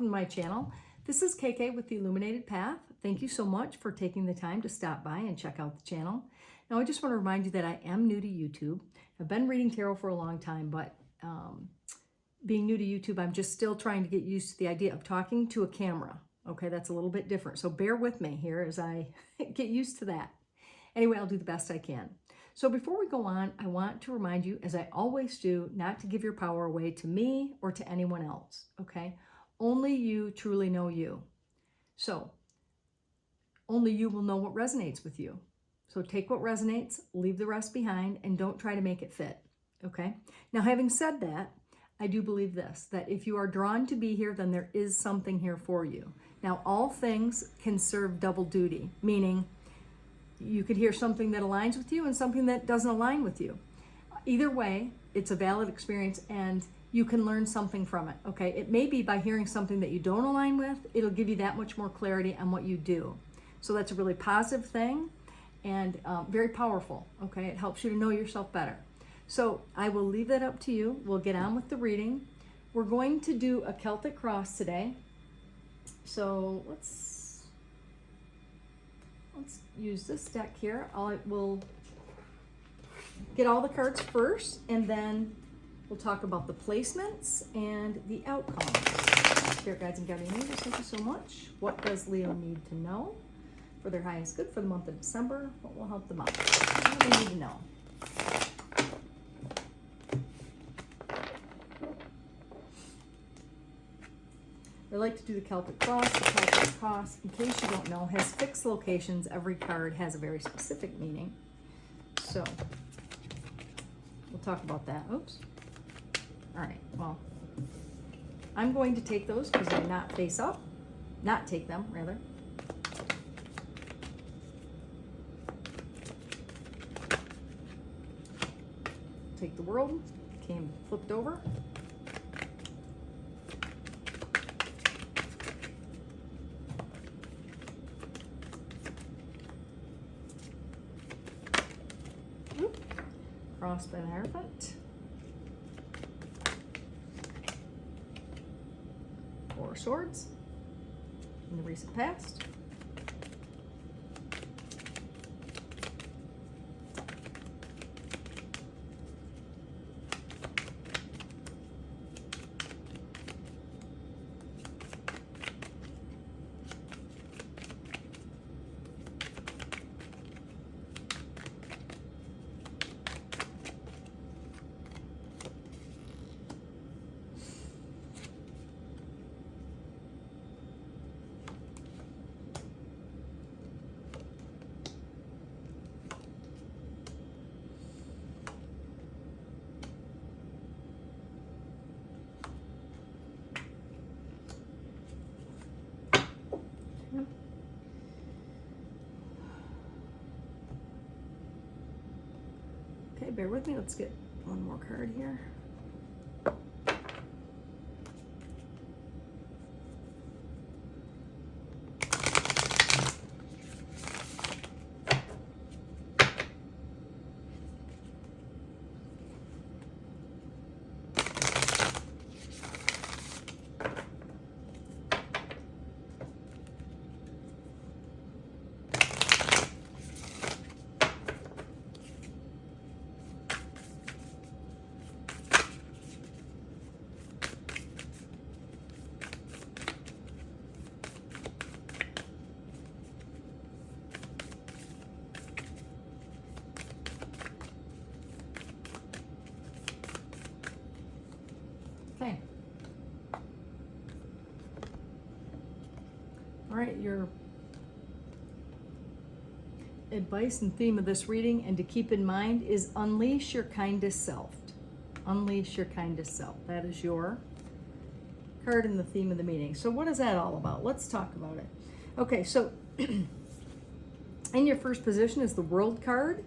welcome to my channel. This is KK with the Illuminated Path. Thank you so much for taking the time to stop by and check out the channel. Now, I just want to remind you that I am new to YouTube. I've been reading tarot for a long time, but being new to YouTube, I'm just still trying to get used to the idea of talking to a camera. Okay, that's a little bit different. So bear with me here as I get used to that. Anyway, I'll do the best I can. So before we go on, I want to remind you, as I always do, not to give your power away to me or to anyone else, okay? Only you truly know you. So only you will know what resonates with you. So take what resonates, leave the rest behind, and don't try to make it fit, okay? Now, having said that, I do believe this, that if you are drawn to be here, then there is something here for you. Now, all things can serve double duty, meaning you could hear something that aligns with you and something that doesn't align with you. Either way, it's a valid experience and you can learn something from it, okay? It may be by hearing something that you don't align with, it'll give you that much more clarity on what you do. So that's a really positive thing and very powerful, okay? It helps you to know yourself better. So I will leave that up to you. We'll get on with the reading. We're going to do a Celtic cross today. So let's use this deck here. We'll get all the cards first, and then we'll talk about the placements and the outcomes. Spirit guides and guardian angels, thank you so much. What does Leo need to know for their highest good for the month of December? What will help them out? What do they need to know? I like to do the Celtic cross. The Celtic cross, in case you don't know, has fixed locations. Every card has a very specific meaning. So we'll talk about that. Oops. All right, well, I'm going to take those because they're not face up. Not take them, rather. Take the world. Came flipped over. Crossed by the Hierophant. Four Swords in the recent past. Okay, bear with me. Let's get one more card here. Okay. All right, your advice and theme of this reading, and to keep in mind, is unleash your kindest self. Unleash your kindest self. That is your card in the theme of the meeting. So what is that all about? Let's talk about it. Okay, so in your first position is the World card.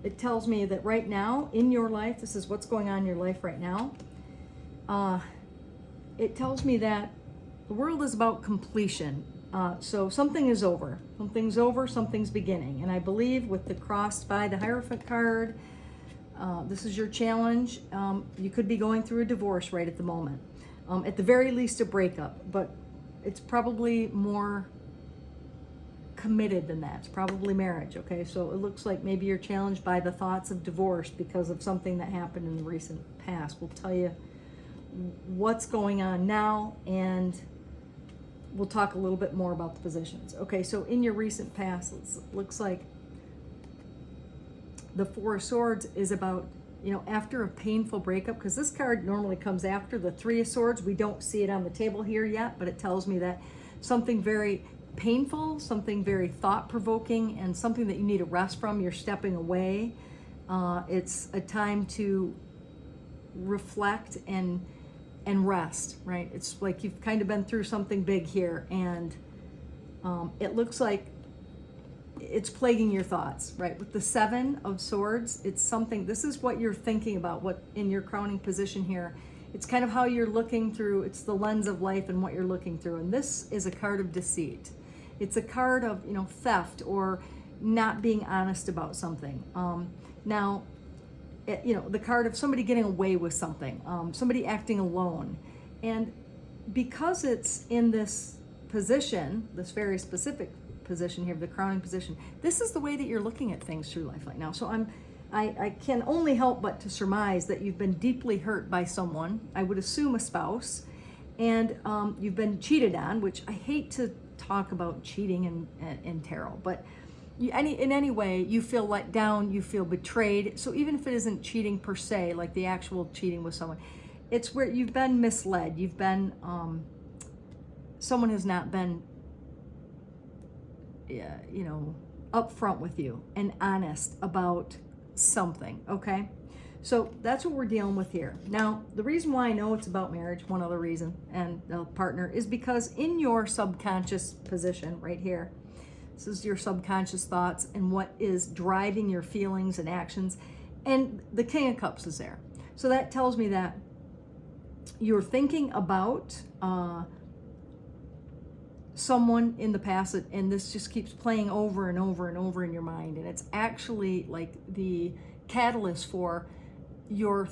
It tells me that right now in your life, this is what's going on in your life right now. It tells me that the world is about completion. So something is over. Something's over, something's beginning. And I believe with the crossed by the Hierophant card, this is your challenge. You could be going through a divorce right at the moment. At the very least, a breakup, but it's probably more committed than that. It's probably marriage, okay? So it looks like maybe you're challenged by the thoughts of divorce because of something that happened in the recent past. We'll tell you what's going on now, and we'll talk a little bit more about the positions. Okay, so in your recent past, it looks like the Four of Swords is about, you know, after a painful breakup, because this card normally comes after the Three of Swords. We don't see it on the table here yet, but it tells me that something very painful, something very thought-provoking, and something that you need a rest from, you're stepping away. It's a time to reflect and rest, right? It's like you've kind of been through something big here, and it looks like it's plaguing your thoughts, right? With the Seven of Swords, it's something, this is what you're thinking about, what in your crowning position here. It's kind of how you're looking through, it's the lens of life and what you're looking through. And this is a card of deceit. It's a card of, you know, theft or not being honest about something. Now, you know, the card of somebody getting away with something, somebody acting alone. And because it's in this position, this very specific position here, the crowning position, this is the way that you're looking at things through life right now. So I can only help but to surmise that you've been deeply hurt by someone, I would assume a spouse, and you've been cheated on, which I hate to talk about cheating in tarot, but in any way, you feel let down, you feel betrayed. So even if it isn't cheating per se, like the actual cheating with someone, it's where you've been misled. You've been, someone has not been, you know, upfront with you and honest about something, okay? So that's what we're dealing with here. Now, the reason why I know it's about marriage, one other reason, and the partner, is because in your subconscious position right here, this is your subconscious thoughts and what is driving your feelings and actions, and the King of Cups is there. So that tells me that you're thinking about someone in the past, and this just keeps playing over and over and over in your mind, and it's actually like the catalyst for your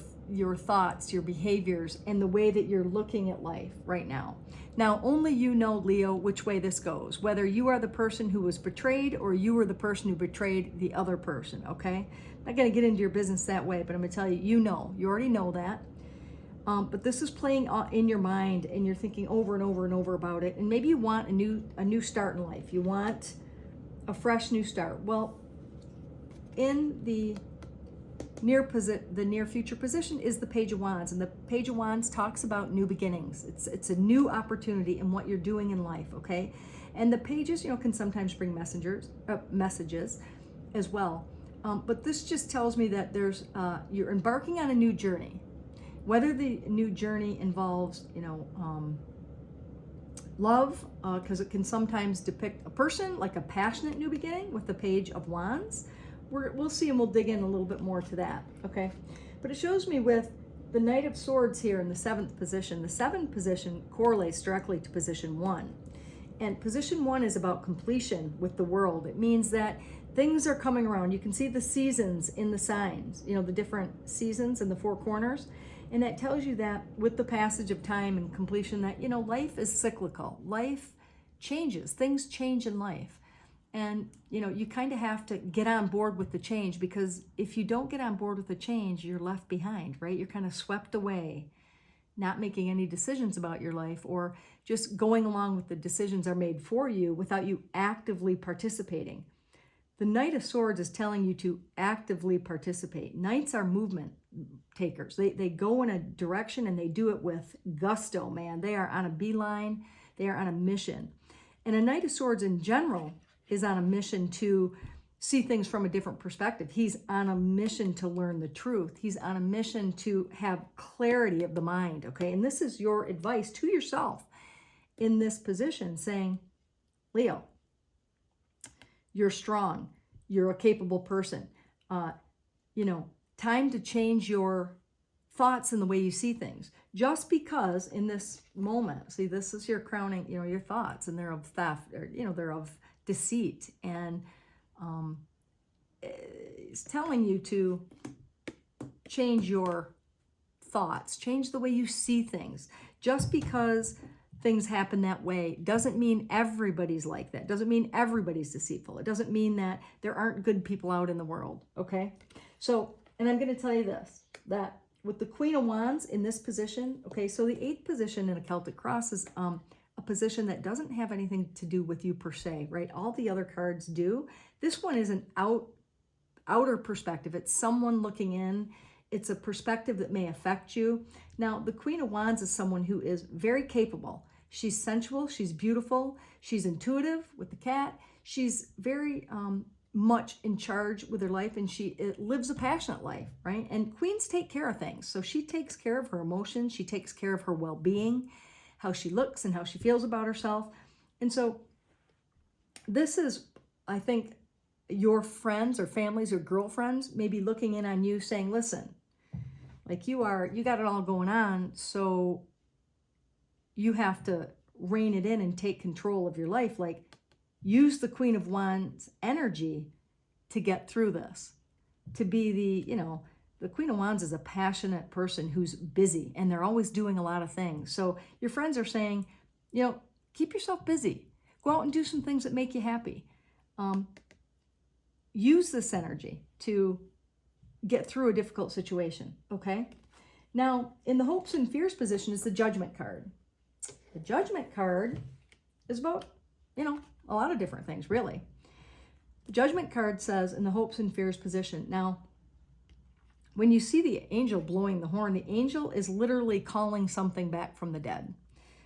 thoughts, your behaviors, and the way that you're looking at life right now. Now, only you know, Leo, which way this goes, whether you are the person who was betrayed or you were the person who betrayed the other person, okay? I'm not going to get into your business that way, but I'm going to tell you, you already know that. But this is playing in your mind, and you're thinking over and over and over about it. And maybe you want a new start in life. You want a fresh new start. Well, in the near future position is the Page of Wands, and the Page of Wands talks about new beginnings. It's a new opportunity in what you're doing in life, okay? And the pages, you know, can sometimes bring messages as well. But this just tells me that you're embarking on a new journey. Whether the new journey involves, you know, love, because it can sometimes depict a person, like a passionate new beginning with the Page of Wands. We'll see, and we'll dig in a little bit more to that, okay? But it shows me with the Knight of Swords here in the 7th position. The 7th position correlates directly to position 1. And position 1 is about completion with the world. It means that things are coming around. You can see the seasons in the signs, you know, the different seasons in the 4 corners. And that tells you that with the passage of time and completion that, you know, life is cyclical. Life changes. Things change in life. And, you know, you kind of have to get on board with the change, because if you don't get on board with the change, you're left behind, right? You're kind of swept away, not making any decisions about your life, or just going along with the decisions are made for you without you actively participating. The Knight of Swords is telling you to actively participate. Knights are movement takers. They go in a direction and they do it with gusto, man. They are on a beeline. They are on a mission. And a Knight of Swords in general is on a mission to see things from a different perspective. He's on a mission to learn the truth. He's on a mission to have clarity of the mind, okay? And this is your advice to yourself in this position, saying, Leo, you're strong. You're a capable person. You know, time to change your thoughts and the way you see things. Just because in this moment, see, this is your crowning, you know, your thoughts, and they're of theft, or, you know, they're of deceit, and it's telling you to change your thoughts, change the way you see things, Just because things happen that way doesn't mean everybody's like that. Doesn't mean everybody's deceitful. It doesn't mean that there aren't good people out in the world, okay? So, and I'm going to tell you this, that with the Queen of Wands in this position, okay, so the 8th position in a Celtic cross is a position that doesn't have anything to do with you per se, right? All the other cards do. This one is an outer perspective. It's someone looking in. It's a perspective that may affect you. Now, the Queen of Wands is someone who is very capable. She's sensual. She's beautiful. She's intuitive with the cat. She's very much in charge with her life, and she lives a passionate life, right? And queens take care of things. So she takes care of her emotions. She takes care of her well-being, how she looks and how she feels about herself. And so this is, I think, your friends or families or girlfriends may be looking in on you saying, listen, like you got it all going on, so you have to rein it in and take control of your life. Like, use the Queen of Wands energy to get through this, to be the Queen of Wands is a passionate person who's busy, and they're always doing a lot of things. So your friends are saying, keep yourself busy. Go out and do some things that make you happy. Use this energy to get through a difficult situation, okay? Now, in the hopes and fears position is the Judgment card. The Judgment card is about, a lot of different things, really. The Judgment card says in the hopes and fears position. Now, when you see the angel blowing the horn, the angel is literally calling something back from the dead.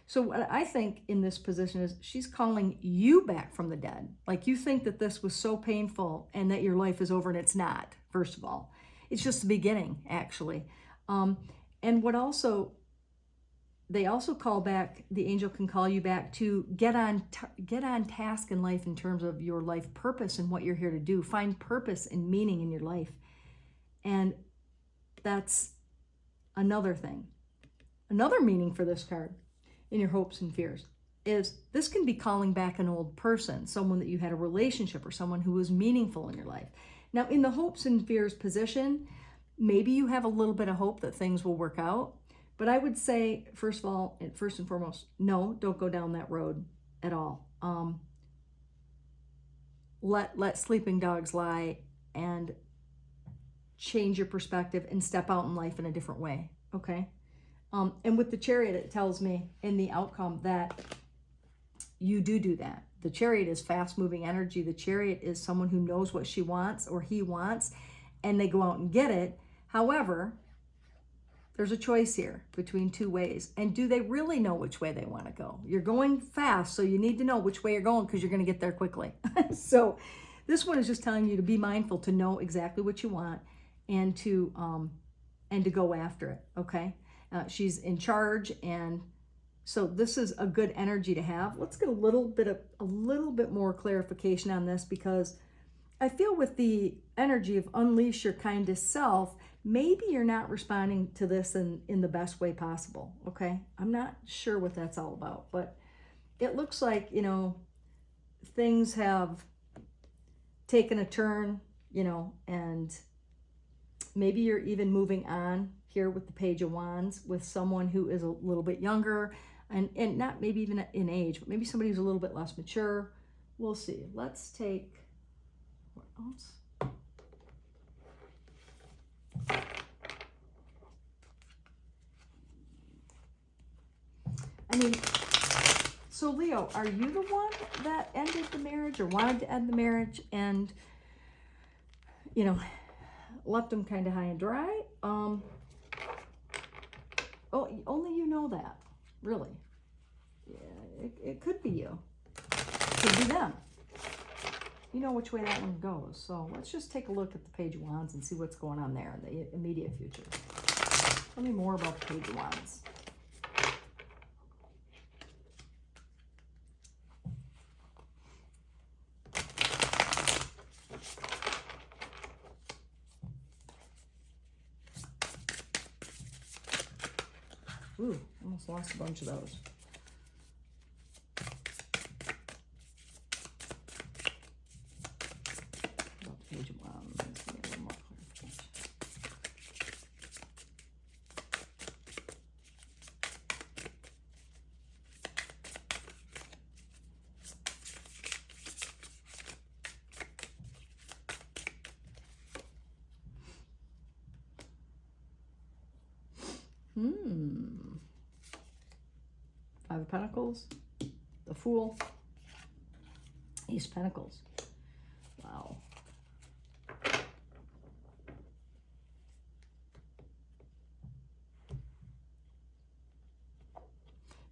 So what I think in this position is she's calling you back from the dead. Like, you think that this was so painful and that your life is over, and it's not, first of all. It's just the beginning, actually. And what also, they also call back, the angel can call you back to get on task in life in terms of your life purpose and what you're here to do. Find purpose and meaning in your life. And that's another thing. Another meaning for this card in your hopes and fears is this can be calling back an old person, someone that you had a relationship or someone who was meaningful in your life. Now, in the hopes and fears position, maybe you have a little bit of hope that things will work out. But I would say, first of all, and first and foremost, no, don't go down that road at all. Let sleeping dogs lie and change your perspective and step out in life in a different way, okay? And with the Chariot, it tells me in the outcome that you do that. The Chariot is fast-moving energy. The Chariot is someone who knows what she wants or he wants, and they go out and get it. However, there's a choice here between two ways. And do they really know which way they want to go? You're going fast, so you need to know which way you're going because you're going to get there quickly. So this one is just telling you to be mindful, to know exactly what you want, and to go after it, okay? She's in charge, and so this is a good energy to have. Let's get a little bit more clarification on this, because I feel with the energy of unleash your kindest self, maybe you're not responding to this in the best way possible, okay? I'm not sure what that's all about, but it looks like, things have taken a turn, and maybe you're even moving on here with the Page of Wands with someone who is a little bit younger and not maybe even in age, but maybe somebody who's a little bit less mature. We'll see. Let's take, what else? So Leo, are you the one that ended the marriage or wanted to end the marriage and, left them kind of high and dry? Oh, only you know that, really. Yeah, it could be you. Could be them. You know which way that one goes. So let's just take a look at the Page of Wands and see what's going on there in the immediate future. Tell me more about the Page of Wands. Ooh, almost lost a bunch of those. About the Page of Wands. Let's get a little more clarification. Five of Pentacles, the Fool, Ace of Pentacles. Wow.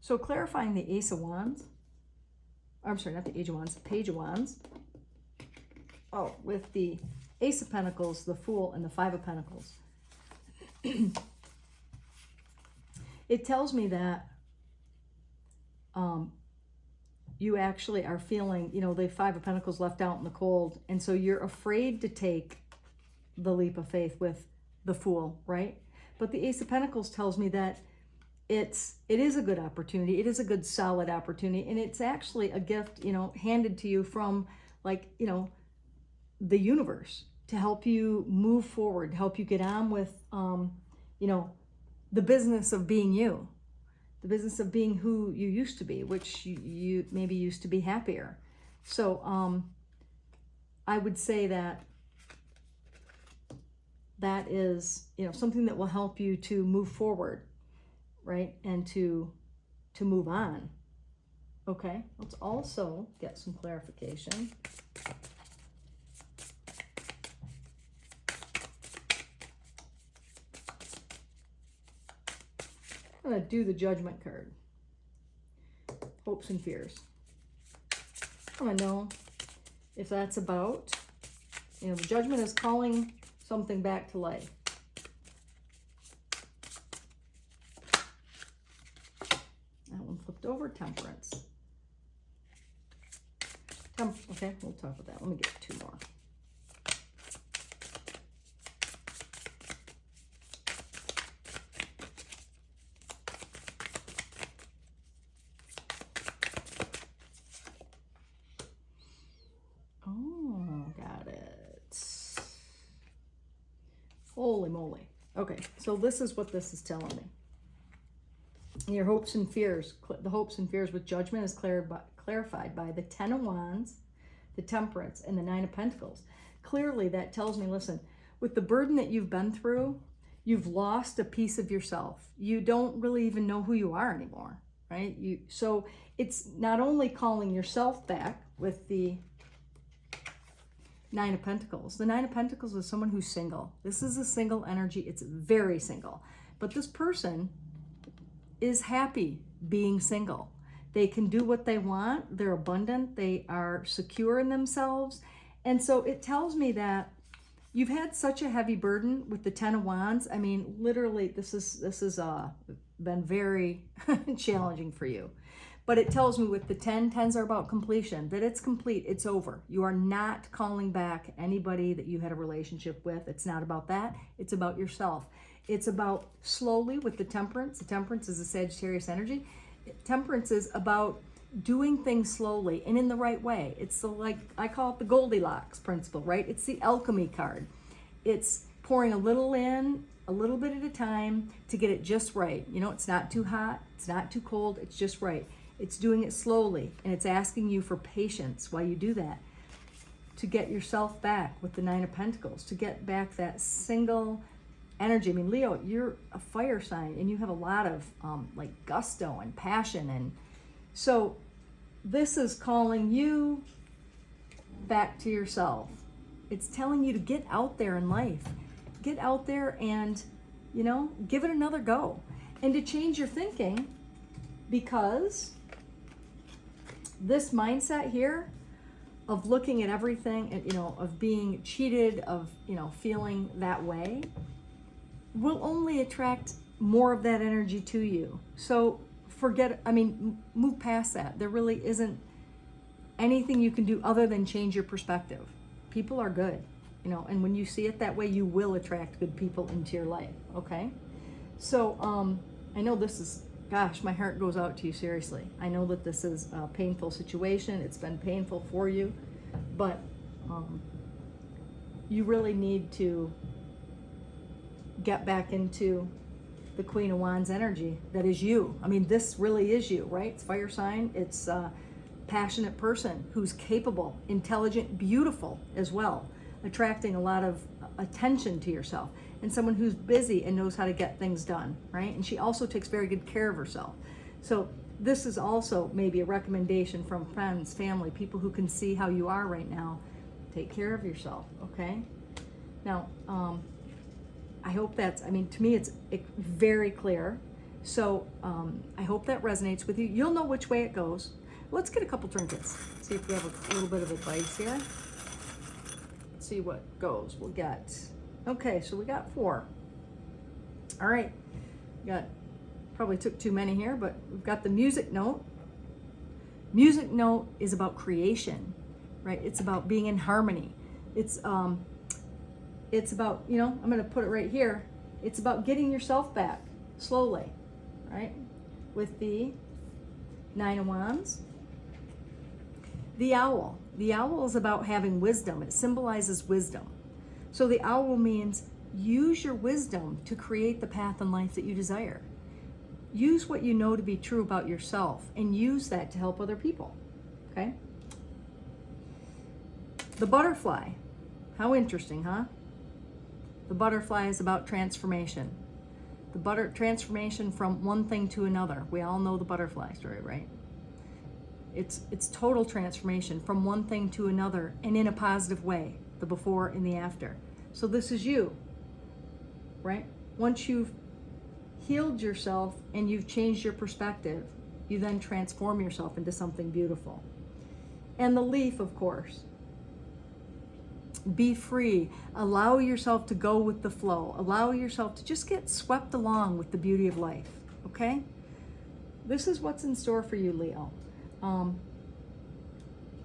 So clarifying the Ace of Wands, I'm sorry, not the Age of Wands, the Page of Wands. Oh, with the Ace of Pentacles, the Fool, and the Five of Pentacles. It tells me that you actually are feeling, you know, the Five of Pentacles left out in the cold, and so you're afraid to take the leap of faith with the Fool, right? But the Ace of Pentacles tells me that it is a good opportunity. It is a good solid opportunity, and it's actually a gift, you know, handed to you from, like, you know, the universe to help you move forward, help you get on with, you know, the business of being you, the business of being who you used to be, which you maybe used to be happier. So I would say that that is, you know, something that will help you to move forward, right? And to move on. Okay, let's also get some clarification. I'm going to do the Judgment card. Hopes and fears. I want to know if that's about, you know, the Judgment is calling something back to life. That one flipped over. Temperance. Okay, we'll talk about that. Let me get two more. Holy moly. Okay, so this is what this is telling me. Your hopes and fears, the hopes and fears with Judgment is clarified by the Ten of Wands, the Temperance, and the Nine of Pentacles. Clearly, that tells me, listen, with the burden that you've been through, you've lost a piece of yourself. You don't really even know who you are anymore, right? So it's not only calling yourself back with the Nine of Pentacles. The Nine of Pentacles is someone who's single. This is a single energy. It's very single. But this person is happy being single. They can do what they want. They're abundant. They are secure in themselves. And so it tells me that you've had such a heavy burden with the Ten of Wands. I mean, literally, this is been very challenging for you. But it tells me with the 10s are about completion, that it's complete, it's over. You are not calling back anybody that you had a relationship with. It's not about that. It's about yourself. It's about slowly with the Temperance. The Temperance is a Sagittarius energy. Temperance is about doing things slowly and in the right way. It's the, like, I call it the Goldilocks principle, right? It's the alchemy card. It's pouring a little in, a little bit at a time to get it just right. You know, it's not too hot, it's not too cold, it's just right. It's doing it slowly, and it's asking you for patience while you do that, to get yourself back with the Nine of Pentacles, to get back that single energy. I mean, Leo, you're a fire sign, and you have a lot of like gusto and passion, and so this is calling you back to yourself. It's telling you to get out there in life. Get out there and, you know, give it another go, and to change your thinking, because this mindset here of looking at everything and, you know, of being cheated, of, you know, feeling that way, will only attract more of that energy to you. So forget, I mean, move past that. There really isn't anything you can do other than change your perspective. People are good, you know, and when you see it that way, you will attract good people into your life, okay? So I know this is, gosh, my heart goes out to you, seriously. I know that this is a painful situation. It's been painful for you, but you really need to get back into the Queen of Wands energy that is you. I mean, this really is you, right? It's fire sign. It's a passionate person who's capable, intelligent, beautiful as well, attracting a lot of attention to yourself. and someone who's busy and knows how to get things done, right? And she also takes very good care of herself. So this is also maybe a recommendation from friends, family, people who can see how you are right now. Take care of yourself, okay? Now, I hope that's, I mean, to me, it's very clear. So I hope that resonates with you. You'll know which way it goes. Let's get a couple trinkets. See if we have a little bit of advice here. Let's see what goes. We'll get, okay, so we got 4. All right, probably took too many here, but we've got the music note. Music note is about creation, right? It's about being in harmony. It's about, you know, I'm going to put it right here. It's about getting yourself back slowly, right? With the 9 of Wands. The owl. The owl is about having wisdom. It symbolizes wisdom. So the owl means use your wisdom to create the path in life that you desire. Use what you know to be true about yourself and use that to help other people, okay? The butterfly. How interesting, huh? The butterfly is about transformation. Transformation from one thing to another. We all know the butterfly story, right? It's total transformation from one thing to another, and in a positive way, the before and the after. So this is you, right? Once you've healed yourself and you've changed your perspective, you then transform yourself into something beautiful. And the leaf, of course. Be free. Allow yourself to go with the flow. Allow yourself to just get swept along with the beauty of life, okay? This is what's in store for you, Leo.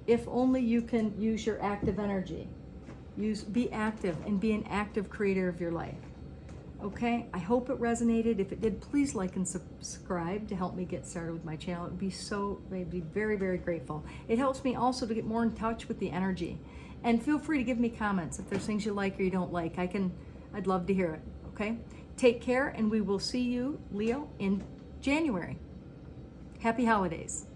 If only you can use your active energy. Be active and be an active creator of your life. Okay, I hope it resonated. If it did, please like and subscribe to help me get started with my channel. I'd be very, very grateful. It helps me also to get more in touch with the energy. And feel free to give me comments if there's things you like or you don't like. I'd love to hear it, okay? Take care, and we will see you, Leo, in January. Happy holidays.